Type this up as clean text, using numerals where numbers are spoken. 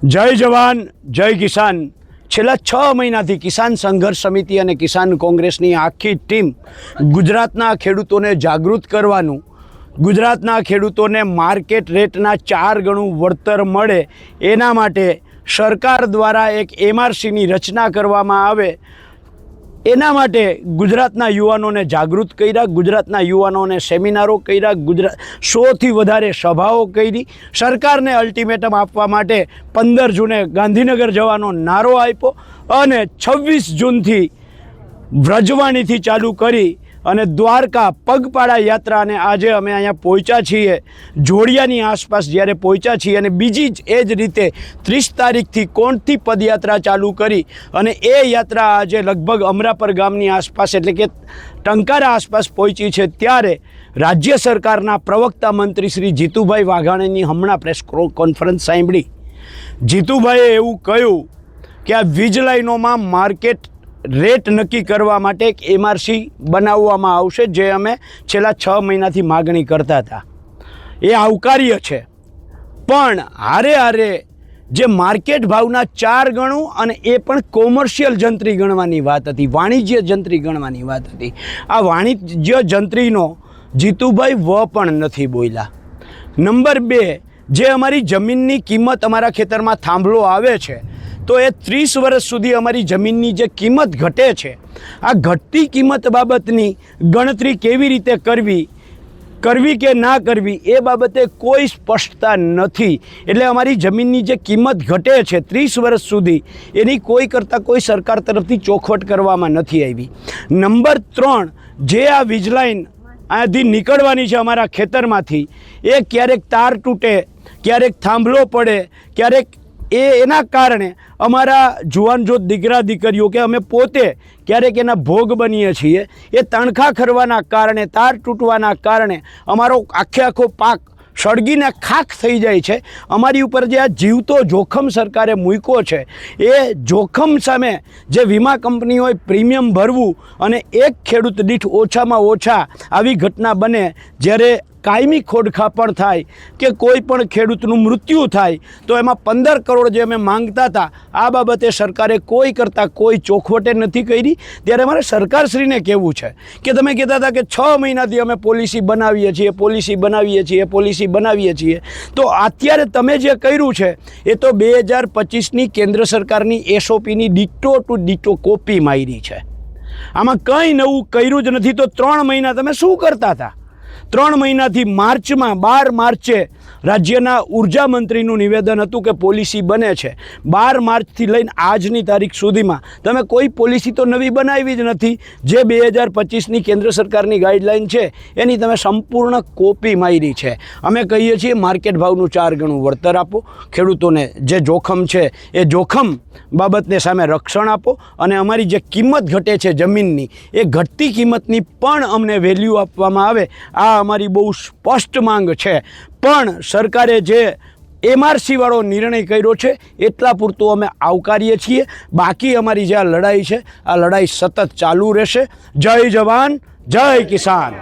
जय जवान जय किसान। छेल्ला 6 महीनाथी किसान संघर्ष समिति और किसान कोंग्रेसनी आखी टीम गुजरातना खेडूतोने जागृत करवानुं, गुजरातना खेडूतोने मार्केट रेटना 4 गणुं वळतर मळे एना माटे सरकार द्वारा एक एमआरसी नी रचना करवामां आवे एना माटे गुजरातना युवानोने जागृत कर्या, गुजरातना युवानोने सेमिनारो कर्या, गुजरात 100 थी वधारे सभाओ करी, सरकारने अल्टिमेटम आपवा माटे 15 जूने गांधीनगर जवानो नारो आप्यो अने 26 जून थी व्रजवाणी थी चालू करी अने द्वारका पगपाळा यात्रा ने आजे अमे अहींया पहोंच्या छीए जोड़ियानी आसपास ज्यारे पहोंच्या छीए अने बीजी ज ए ज रीते 30 तारीखथी कोणथी पदयात्रा चालू करी अने ए यात्रा आजे लगभग अमरापर गामनी आसपास एटले के टंकारा आसपास पहोंची छे। त्यारे राज्य सरकारना प्रवक्ता मंत्री श्री जीतुभाई वाघाणीनी हमणां प्रेस कॉन्फरन्स सांभळी। जीतुभाईए एवुं कह्युं के आ वीज लाइनोमां मार्केट रेट नक्की करवा माटे एक एमआरसी बनाववामां आवशे, जे अमे छेल्ला 6 महीनाथी मागणी करता था। ए आवकार्य छे, पण हारे हारे जे मार्केट भावना 4 गणुं अने ए पण कोमर्शियल जंत्री गणवानी वात हती, वाणिज्य जंत्री गणवानी वात हती। आ वाणिज्य जंत्रीनो जीतुभाई व पण नथी बोल्या। नंबर 2, जे अमारी जमीननी किंमत अमारा खेतरमां थांभलो आवे छे तो ए 30 वर्ष सुधी अमारी जमीननी जे किंमत घटे छे, आ घटती किंमत बाबतनी गणतरी केवी रीते करवी के ना करवी ए बाबते कोई स्पष्टता नथी। एटले अमारी जमीननी जे किंमत घटे छे 30 वर्ष सुधी एनी कोई करता कोई सरकार तरफथी चोखवट करवामां नथी आवी। नंबर 3, जे आ वीज लाइन आथी निकळवानी छे अमारा खेतरमांथी, ए क्यारेक तार तूटे, क्यारेक थांभलो पड़े, क्यारेक एना कारणे अमारा जुवान जो दीकरा दीकरीओ के अमे पोते क्यारेक एना भोग बनीए छीए। ए तणखा खरवाना कारणे, तार तूटवाना कारणे अमारो आखे आखो पाक सळगीने खाक थई जाय छे। अमारी उपर जे आ जीवतो जोखम सरकारे मूक्यो छे ए जोखम सामे जे वीमा कंपनीओए प्रीमियम भरवू अने एक खेडूत दीठ ओछामां ओछा आवी घटना बने ज्यारे कायमी खोडखापण थाय के कोई पण खेडूतनुं मृत्यु थाय तो एमां 15 करोड़ जे अमे मांगता था आ बाबते सरकारे कोई करता कोई चोखवटे नथी करी। त्यारे मारे सरकारश्रीने कहेवुं छे के तमे कहेता था के 6 महीनाथी अमे पॉलिसी बनावीए छीए, पॉलिसी बनावीए छीए, पॉलिसी बनावीए छीए, तो अत्यारे तमे जे कर्युं छे ए तो 2025 नी केंद्र सरकारनी एसओपी नी डिटो टू डिटो कॉपी मारी छे। आमां कंई नवुं कर्युं ज नथी। तो 3 महीना तमे शुं करता था? 3 महीनाथी मार्च में 12 मार्चे राज्यना ऊर्जा मंत्रीનું निवेदन હતું કે પોલિસી બને છે। 12 માર્ચથી લઈને આજની તારીખ સુધીમાં તમે કોઈ પોલિસી તો નવી બનાવી જ નથી। જે 2025ની કેન્દ્ર સરકારની ગાઈડલાઈન છે એની તમે સંપૂર્ણ કોપી મારી છે। અમે કહીએ છીએ માર્કેટ ભાવનું 4 ગણું વળતર આપો, ખેડૂતોને જે જોખમ છે એ જોખમ બાબતને સામે રક્ષણ આપો અને અમારી જે કિંમત ઘટે છે જમીનની એ ઘટતી કિંમતની પણ અમને વેલ્યુ આપવામાં આવે, આ અમારી બહુ સ્પષ્ટ માંગ છે। પણ સરકારે જે એમઆરસી વાળો નિર્ણય કર્યો છે એટલા પૂરતું અમે આવકારીએ છીએ। બાકી અમારી જે આ લડાઈ છે આ લડાઈ સતત ચાલુ રહેશે। જય જવાન જય કિસાન।